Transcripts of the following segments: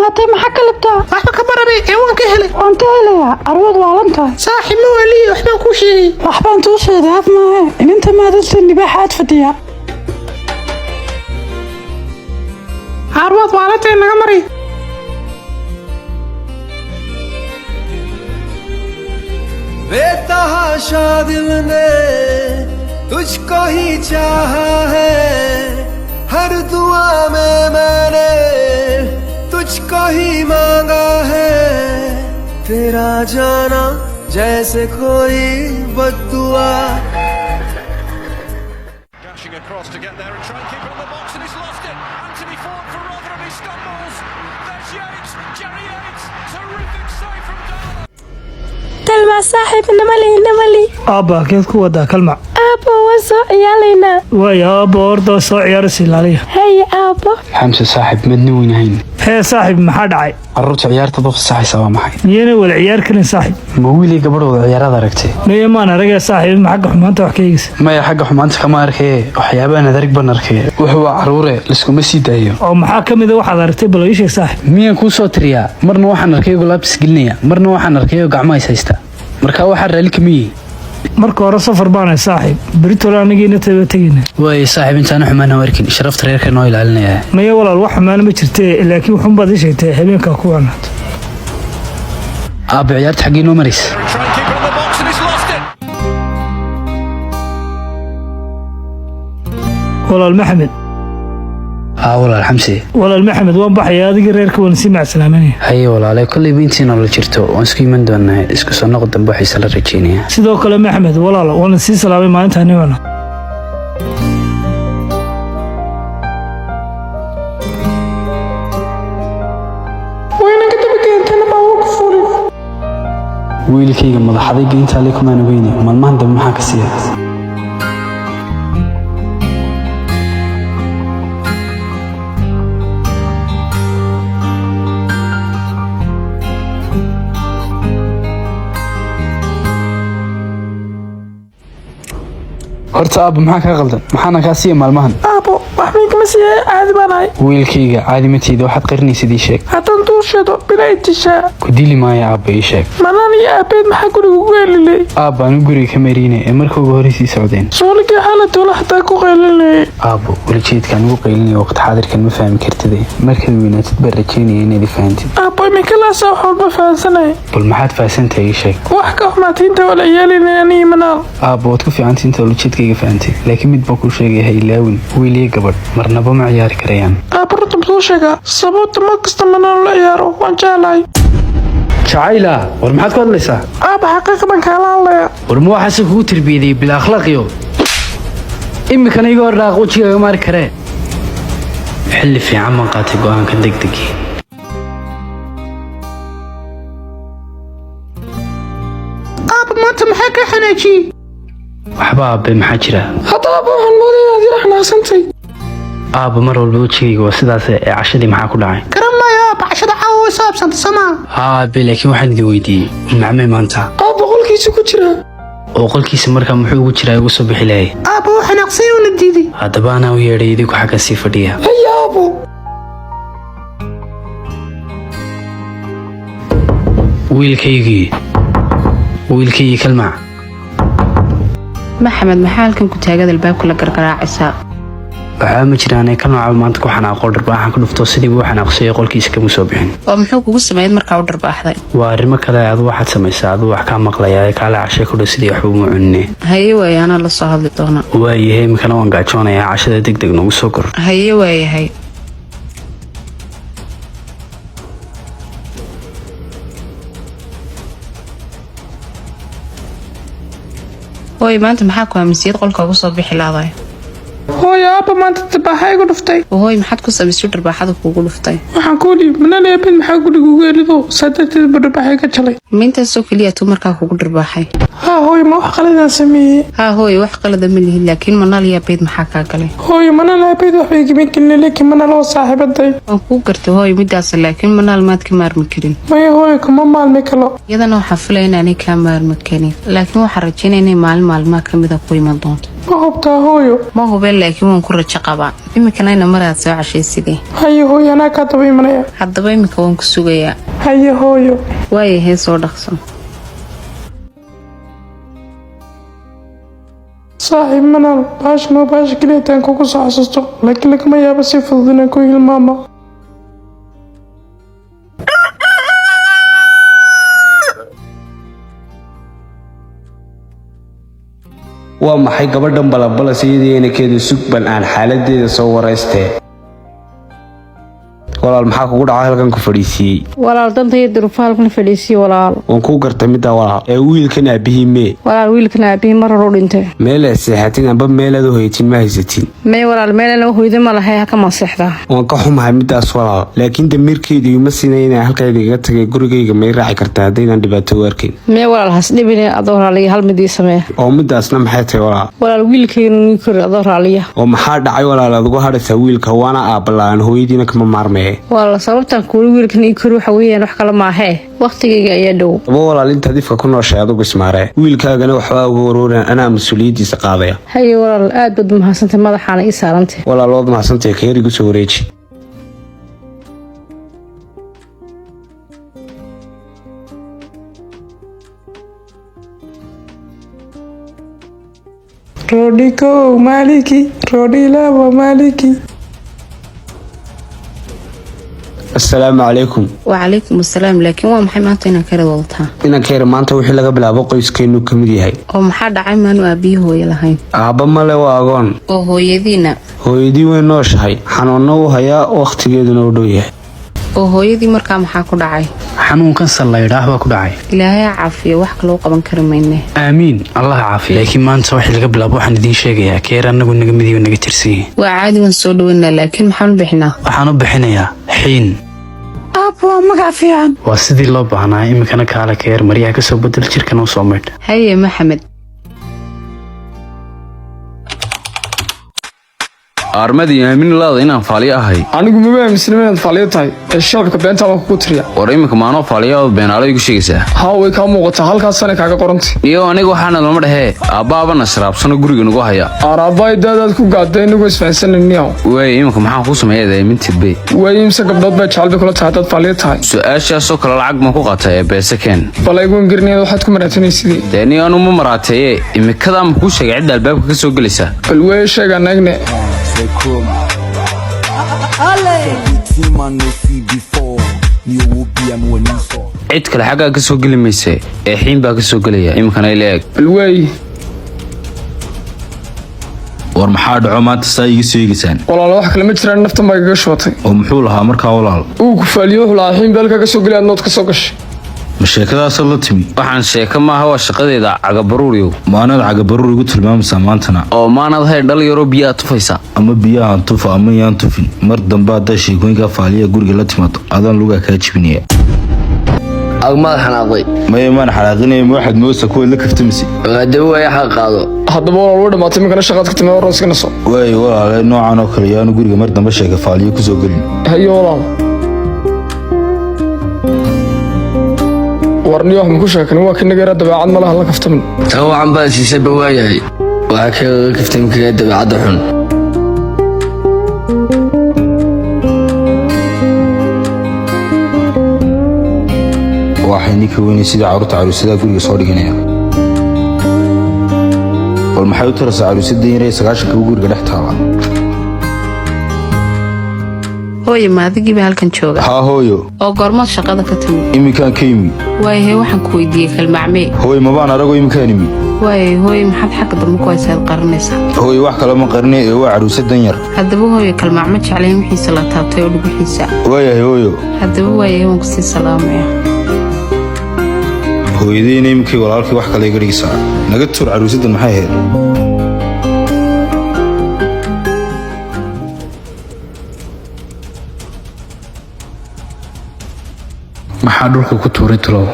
waalatay maxaa ka labtaa waxba ka barabay waan ka helay arwad waalantahay saaxiib ma wali waxbaan ku sheegay waxbaan tuu sheegay af maahe ininta maadansan libaaxaad fadhiya arwad waalatay naga mari बेतहाशा दिल ने तुझको ही चाहा है हर दुआ में मैंने तुझको ही मांगा है तेरा जाना जैसे कोई बद्दुआ كلمة صاحب نملي أبا كيف كودا كلمة أبا وصو عيالينا ويا أبا أرضو صو عيار سيلالية هيا أبا حمزة صاحب مدنوين هين هي صاحب محاد عاي الرجع عيار تضوف الصاحي سوا محي ينا والعيار كن صاحب مويلي قبرو عيار هذا ركتي ليه ما أنا رجع صاحب محق حمانته وحكيس ما يا حق حمانته كما ركيه وحيابا أنا ذرك بنركيه وهو عرورة لسكو مسي دايو أو محاكم إذا واحد رتب ولا إيش صاحب مين كون صوتريا مرنا واحد نركيه ولا بسقلنيا مرنا واحد نركيه وقعما يسيستا marka waxa raalli kamiyay marka hore safar baan saaxiib Britola anigiina tabatayna way saaxiib intaan xumaan warkin sharafta reerka noo ilaalinaya maya walaal wax xumaan ma jirtay laakiin wuxuu baad sheegtay habeenka ku wanaad aab ciyaarta xaqiino maris walaal maxamed walaal xamsi walaal maxamed waan baxay adiga reerka waan si macsalaamanay hay walaalay kulli bintiina la jirto waan isku iman doonaa isku soo noqon dambe waxay sala rajeynaya sidoo kale maxamed walaal waan si salaamay maanta aniga wiilkayga madaxadayga inta la kumaan weyne maalmahan dambe maxaa ka siiya horta aab maxaa ka qaldan maxaana ka siiya maalmahan aabo waxbay kama siiyay caadi baanahay wiilkayga caadi ma tiid waxaad qarinaysid ii sheeg haddaan duushado bilaa tishaa ku dili maayo aabba ii sheeg manaan iyo aabeed maxaa guriga ugu eelilay aabba anu guriga ka mariinay ee marka ugu horey sii socdeen sooligii xaaladoola xataa ku qaylinayay aabbo welijeedkaan ugu qaylinaya waqti xaadirkan ma fahmi kartide markaad weynaatid baan rajeynaya inaad i fahantid aabbo imikalaasa wax walba fahansanay bal maxaad fahansantahay ii sheeg wax ka xumaatiinta wala yeelinay aniyo manaal aabbo waad ku fiicantiinta welijeedkayga fahantay laakiin mid baan kuu sheegaya ilaawin wiil iyo gabadh marnaba ma ciyaari karayaan aabbo runta muxuu sheegaa sababta mar kasta manaan la ciyaaro waan jeclahay jacayla war maxaad ku hadlaysaa aabba xaqiiqa baan kaala hadlaya war ma waxaase kugu tarbiyadiyey bil akhlaaqiyo imikana iga hor dhaaq wejigaaga maari karee xilli fiican baan qaatay go-aanka degdegii aabba maanta maxaa ka xanaajiyey waxba aabbe maxaa jira hadda aabba waxaan moodaya inaad yara xanaaqsantay aabba mar walba wejigayga waa sidaas ee cashadii maxaa ku dhacay garan maayo aabba cashada caawa way saabsanta samaa aabbe laakiin waxaan idin weydiiyey macmee maanta aabba qolkiisa ku jira oo qolkiisa markaa muxuu ugu jiraa igu soo bixi lahay aabba wuu xanaaqsay una diiday haddaba anaa u yeedhay idinku xagga sii fadhiya haya aabbo wiilkaygii kalmac maxamed maxaa halkan ku taagad albaabka la gargaraacaysaa waxaa ma jiraanay ka nooca maanta ku xanaaqo dharbaaxan ku dhufto sidii uu xanaaqsay qolkiisa kama soo bixin oo muxuu kugu sameeyay markaa u dharbaaxday waa arrimo kale aad waxaad samaysaa aduu wax ka maqlaya kaala cashay ku dhow sidii waxba uma cunne haye waaye anaa la soo hadli doona waayahay imikana waan gaajoonayaa cashada degdeg nagu soo kor haye waayahay hooy maanta maxaa ku aaminsiiyad qolka ugu soo bixi laaday hooyo aabba maanta darbaaxa igu dhuftay hooy maxaad ku samaysay dharbaaxada kuugu dhuftay waxaan ku dhiib manaan eebin maxaa guriga ugu elido saa darteed ba dharbaaxay ka jalay ma intaasoo keliya tuu markaa kugu dharbaaxay haa hooyo ma wax qaladaan sameeyey haa hooy wax qalada ma lihid laakiin manaal iyo abeyd maxaa kaa galay hooyo manaan aabeyd waxbay gama gelin laakiin manaal oo saaxiibaday waan kuu gartay hooy midaas laakiin manaal maad ka maarmi karin maya hooyo kama maalmi kalo iyadana waxaa filaya inaanay kaa maarmi karin laakiin waxaa rajaynaya inay maalin maalmaha kamida ku iman doonto ma hubtaa hooyo ma hubeen laakiin waan ku rajo qabaa iminkana maraad soo cashaysidee haye hooyo anaa kaa daba imanaya haddaba iminka waan ku sugayaa haye hooyo waayahay soo dhaqso saaxiib manal baashan oo baasha keliyataan kugu soo xasuusto laakiin lagama yaabo si fudud inaan ku hilmaamo waa maxay gabadhan balabalas iyadii inakeedu sugban aan xaaladeeda soo waraystee walaal maxaa kugu dhacay halkan ku fadhiisiyey walaal danta iyo duruufo halkan fadhiisiyo walaal waan kuu gartay middaa walaal ee wiilkan aabihii mee walaal wiilkan aabihii mar hore u dhintay meelaad seexatin amba meelaad u hoytin ma haysatin may walaal meelaan u hoyda ma lahay haka maseexdaa waan ka xumahay middaas walaal laakiin damiirkeydu ima siinay inaan halkayga iga tagay gurigayga may raaci kartaa haddaydan dhibaato u arkayn may walaal has dhibine adoo raaliya hal midii samee oo middaasna maxay tahay walaal walaal wiilkaynu nii kori adoo raaliya oo maxaa dhacay walaal aad uga hadhaysaa wiilka waana aabbalaan hooyadiina kama maarmee walaal sababtan kuuli wiilkan ii kori waxa weeyaan wax kale maahee waqtigayga ayaa dhow aba walaal intaad ifka ku nooshay adugu ismaaree wiilkaagana waxbaa uga warooran anaa mas-uuliyaddiisa qaadaya haye walaal aad baad mahadsantay madaxaana ii saarantay walaal waad mahadsantay keerigu soo wareeji Rodi ko maliki Rodi laba maliki assalaamu calaykum wacalaykum assalaam laakiin waa maxay maanta inaan kala wadataa inaan keera maanta wixii laga bilaabo qoyskeenu ka mid yahay oo maxaa dhacay maanu aabbiyi hooyo lahayn aabba male waa agoon oo hooyadiina hooyadii way nooshahay xanuunna uu hayaa wakhtigeeduna u dhow yahay oo hooyadii markaa maxaa ku dhacay xanuunkan sallaydhaah baa ku dhacay ilaahay caafiyo wax kaloo qaban kari mayne aamiin allah caafiya laakiin maanta waxii laga bilaabo waxaan idiin sheegayaa keer annagu naga midiiba naga tirsan yahay waa caadi waan soo dhaweynaa laakiin maxaan u bixinaa waxaan u bixinayaa xiin aab waa magac fiican waa sidii loo baahnaa iminkana kaala keer maryaha ka soo bedel jirkan u soo maydh haye maxamed aarmadii aamin laada inaan faaliyo ahay anigu maba aaminsan inaad faaliyo tahay ee shalabka beenta baan kugu tiriya war iminka maanoo faaliyo oo beenaalo igu sheegaysaa haa way kaa muuqataa halkaas sana kaaga qorantay iyo aniga waxaana lama dhehee aabbaabana sharaabsano guriga nagu haya aaraabbaay daadaad ku gaadday inagoo isfahansananiyaw waay iminka maxaan kuu sameeyaad aamintid bay waayo imse gabdhood bay jecel bay kula tahay haddaad faaliyo tahay su-aashaasoo kale lacag ma ku qaata ee beese keen bal ayguan garinayaad waxaad ku maraatanaysidii dee ni anu ma maraateeye imikadaa ma kuu sheegay cidda albaabka ka soo gelaysaa bal weeye sheegaa naagne cid kale xaggaa ka soo geli mayse ee xiin baa ka soo gelaya iminkana ila eeg bal weey war maxaa dhaco maanta saa iga soo eegaysaan walaal wax kale ma jiraan naftan baa igaga shubatay oo muxuu lahaa markaa walaal uu ku faaliyo wuxuu lahaa xiin beel kaga soo geli aad nood ka soo gashay ma sheekadaasoo la timi waxaan sheeka maaha waa shaqadeeda cagabaruuriyow maanaad cagabaruur igu tilmaamaysaa maantana oo maanad hay dhal yaroo biyaa tufaysa ama biyahaan tufa ama yaan tufin mar dambe haddaa sheekooyinkaa faaliya guriga la timaado adaan lugaa kaa jibinaya agmaad xanaaqday maya maan xanaaqinaya ma waxaad moosa kuwaad la kaftamaysa maadaama waaya xaq qaado haddaba walaal way dhamaatay iminkana shaqaad ka timi oo iska naso waay walaale noocan oo kale yaanu guriga mar dambe sheeka faaliyo ku soo gelin hayo walaal warniyo wax maku sheekan waa kinageera dabeecad malaha la kaftamin tan wacan baan siisayba waayahay waxaa kaga kaftami kaga dabeecadda xun waxay ninka weynay sida carruurta caruusadaa guriga soo dhiganaya bal maxay u tarasaa caruusadda yaree 9 guriga dhex taala hooyo ma adigiiba halkan jooga haa hooyo oo goormaad shaqada ka timid iminkaan ka yimi waayahay waxaan ku weydiiyey kalmacmee hooy mabaan aragoo iminkaan imi waayay hooyo maxaad xagga dambe ku haysaad qaranaysaa hooy wax kale ma qarinay ee waa caruusadan yar haddaba hooyo kalmacmo jeclayn wixiisa la taabtay oo dhuguxiisa waayahay hooyo haddaba waayahay waan kusii salaamaya hooyadeyna iminkay walaalkii wax kale iga dhigaysaa naga tuur caruusaddan maxay ahayd maxaa dhulka ku tuuray talow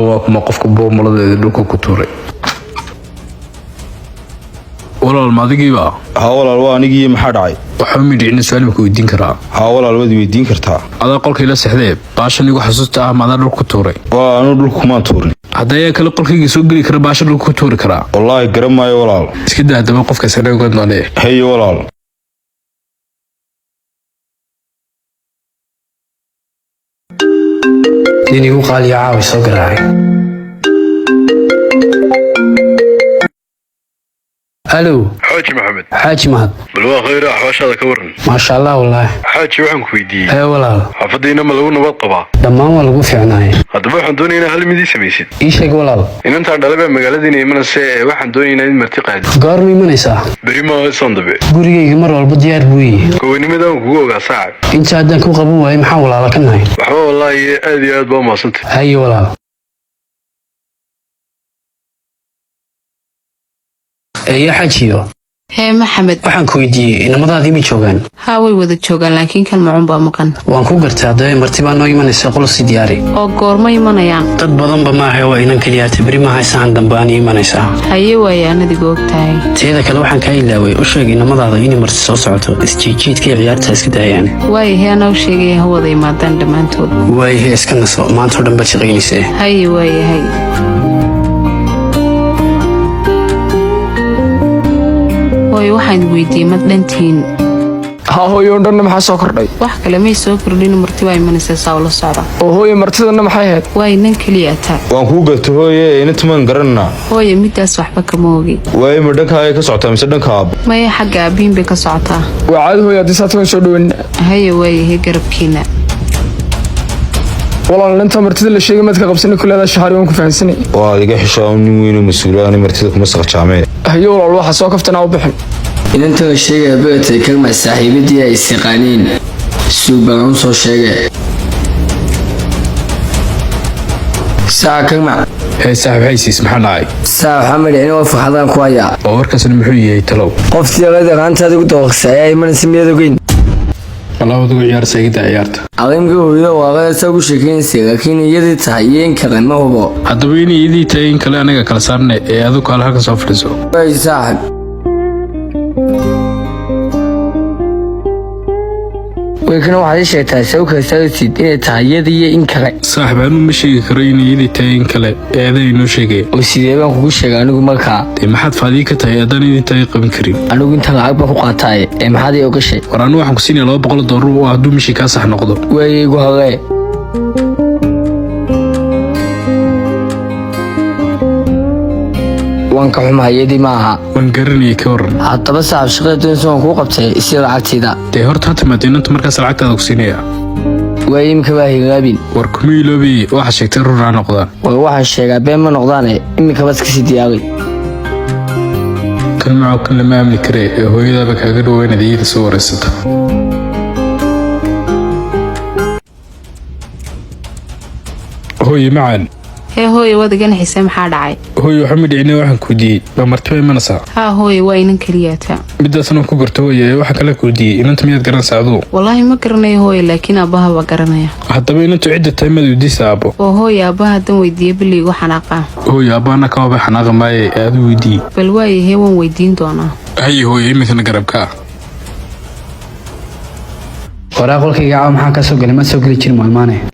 waa kuma qofka boomaladeeda dhulka ku tuuray walaal ma adigiiba haa walaal waa anigii maxaa dhacay waxba midhicina su-aal ma ku weydiin karaa haa walaal waad weydiin kartaa adaa qolkii la sexdee baashan igu xasuusta ah maadaa dhulka ku tuuray waa anuu dhulka kumaan tuurin hadday kale qolkayga soo geli kara baasha lagu tuuri karaa wallaahi garan maayo walaal iska daa daba qofka sare uga doonay haye walaal dinigu qaaliya caawi soo garaacay الو حاجي محمد حاجي مهد بالوا خير احواش هذا كورن ما شاء الله والله حاجي waxaan ku weydiiyay اي والله xafadiina ma lagu nabad qabaa dhamaan waa lagu fiicnaay hadaba waxaan doonaynaa hal mid samaysid ii sheeg walaal inantaan dhalaba magaaladiina imanaysa waxaan doonaynaa in marti qaado goor ma imanaysaa bari ma sandabe gurigayga mar walba diyaar buu yahay kownimada kugu ogaa saacad inta haddaan ku qaban waayo maxaa walaala ka nahay waxba wallahi aad iyo aad baa maasantay haye walaal يا حاجيو hee maxamed waxaan ku weydiiyey inamadaadii ma joogaan haa way wada joogaan laakiin kan macun baa maqan waan ku gartaa hadaba marti baa noo imanaysa qolsi diyaari oo goorma imanayaan dad badanba maaha waa inan keliyaata beri maaha sahan dambe aan imanaysaa haye waaye anadiga ogtahay teeda kale waxaan kaa ilaaway u sheeg inamadaada inay marti soo socoto isjiijiidka iyo ciyaarta iska daayaan waaye hee anaa u sheegaya ha wada imaadaan dhammaantood waayahe iska naso maantao dhan baad shaqaynaysaa haye waayahay waxaan weydiiyey mad dhantiin hooyo dhanna maxaa soo kordhay wax kale may soo kordhin marti waa imanaysaa saa ula socda oo hooyo martidana maxay ahayd waa inan keliya taa waan kuu garta hooye inantumaan garanna hooyo midaas waxba kama ogi waaye ma dhankaaga ka socotaa mise dhanka aabbo maya xagga aabiin bay ka socotaa waa caadi hooyo haddii saatan soo dhaweyn haye waayahay garabkiina walaal inta martida la sheegay madka qabsanay kuleeda shahari waan ku fahansanay waa adiga xishaa nin weyn oo mas'uul ah martida kuma saqjaamee hayo walaal waxa soo kaftana u bixin inanta la sheegay beetay kalma saaxiibadii ay siqaaniin suuban soo sheegay saa kalma saaxiib haysiis maxaa dhacay saa xamad inuu faxadaan ku haya oo warkaasna muxuu yahay talow qoftii laga qaantaada ku dooqsay ay imanaysa miyada geyn labadu ciyaar saygida ciyaarta aqimka hooyada waa isagu sheekeynaysa laakiin iyadii tahay in kale ma hubo haddaba in iyadii tahay in kale anaga kala saarnay ee adigu kale halka soo fadhiso way saaxib way kana waxaad ii sheegtaa sawka sagtid inay tahay iyadii in kale saaxib aanu ma sheegi karo in iyadii tahay in kale ee aday inoo sheegay oo sidee baan kugu sheegay anigu markaa dee maxaad faadii ka tahay haddaan idin tahay qaban karin anigu inta lacag baan ku qaataay ee maxaad ii ogashay war anigu waxaan ku siinaya $200 oo hadduu mishii kaa sax noqdo waayay igu hogee waan ka xumahay iyadii maaha waan garanayay ka waran haddaba saaxib shaqada doonaysa waan kuu qabtay isii lacagtayda dee horta ha timaada inanta markaas lacagtaada ku siinaya waayay imika waa higaabin war kuma iloobayey waxaad sheegtay runaa noqdaan way waxaan sheegaa been ma noqdaane imika bas kasii diyaaqi kan macow kan lama aamni kare ee hooyadaaba kaaga dhaweynad iyada soo wareysata hooye macaan hee hooye waad iganaxisay maxaa dhacay hooye waxa ma dhicina waxaan kuudiyey baa martiba imanaysaa haa hooye waa inan keliyaata midaasna ku garto hooye waxaa kala kuudiyey inanta miyaad garanaysaa aduu wallaahi ma garanayo hooye laakiin aabbaha baa garanaya haddaba inantu cidda tahay maad weydiisa aabbo oo hooye aabbaha haddaan weydiiye biliigu xanaaqaa hooye aabbaana kaaba xanaaqa maaye ee aadu weydiiyey bal waayahee waan weydiin doonaa haye hooye iminkana garabkaa waraa qolkayga caawa maxaa ka soo galay ma soo geli jirin maalmaane